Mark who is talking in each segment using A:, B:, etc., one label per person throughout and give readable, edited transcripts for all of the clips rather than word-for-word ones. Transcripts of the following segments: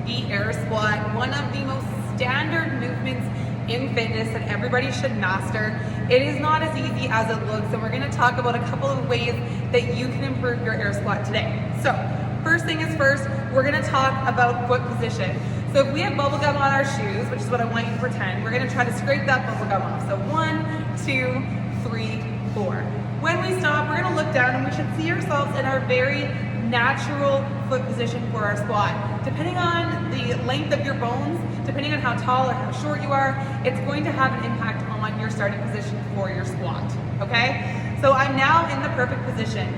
A: the air squat, one of the most standard movements in fitness that everybody should master. It is not as easy as it looks, and we're going to talk about a couple of ways that you can improve your air squat today. So first thing is first, we're going to talk about foot position. So if we have bubble gum on our shoes, which is what I want you to pretend, we're going to try to scrape that bubble gum off. So 1, 2, 3, 4. When we stop, we're going to look down and we should see ourselves in our very natural foot position for our squat. Depending on the length of your bones, depending on how tall or how short you are, it's going to have an impact on your starting position for your squat, okay? So I'm now in the perfect position.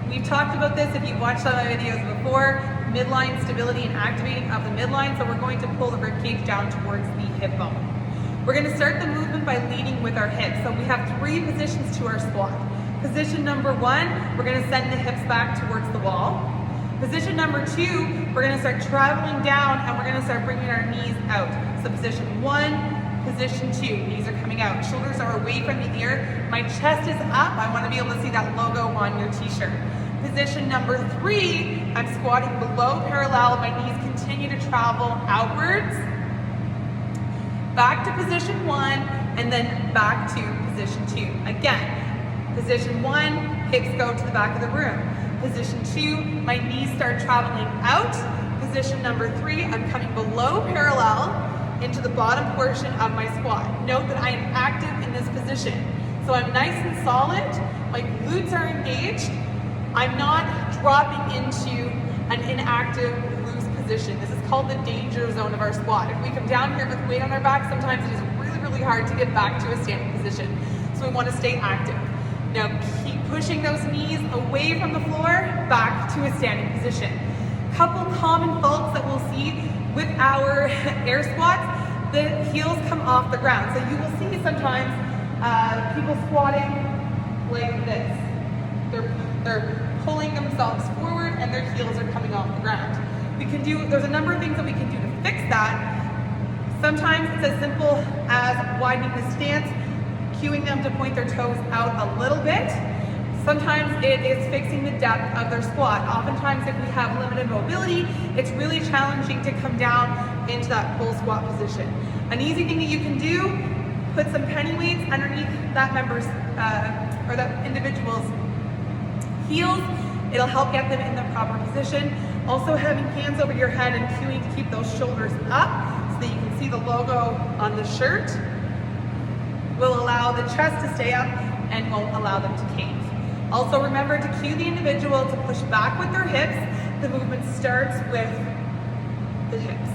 A: We've talked about this if you've watched some of my videos before, midline stability and activating of the midline, so we're going to pull the rib cage down towards the hip bone. We're going to start the movement by leading with our hips. So we have 3 positions to our squat. Position number 1, we're going to send the hips back towards the wall. Position number 2, we're going to start traveling down and we're going to start bringing our knees out. So position 1, position 2, knees are coming out. Shoulders are away from the ear. My chest is up. I want to be able to see that logo on your t-shirt. Position number 3, I'm squatting below parallel. My knees continue to travel outwards. Back to position 1 and then back to position 2. Again. Position 1, hips go to the back of the room. Position 2, my knees start traveling out. Position number 3, I'm coming below parallel into the bottom portion of my squat. Note that I am active in this position. So I'm nice and solid, my glutes are engaged. I'm not dropping into an inactive, loose position. This is called the danger zone of our squat. If we come down here with weight on our back, sometimes it is really, really hard to get back to a standing position. So we want to stay active. Now keep pushing those knees away from the floor, back to a standing position. Couple common faults that we'll see with our air squats, the heels come off the ground. So you will see sometimes people squatting like this. They're pulling themselves forward and their heels are coming off the ground. There's a number of things that we can do to fix that. Sometimes it's as simple as widening the stance, cueing them to point their toes out a little bit. Sometimes it is fixing the depth of their squat. Oftentimes if we have limited mobility, it's really challenging to come down into that full squat position. An easy thing that you can do, put some penny weights underneath that member's or that individual's heels. It'll help get them in the proper position. Also having hands over your head and cueing to keep those shoulders up so that you can see the logo on the shirt will allow the chest to stay up and won't allow them to cave. Also remember to cue the individual to push back with their hips. The movement starts with the hips.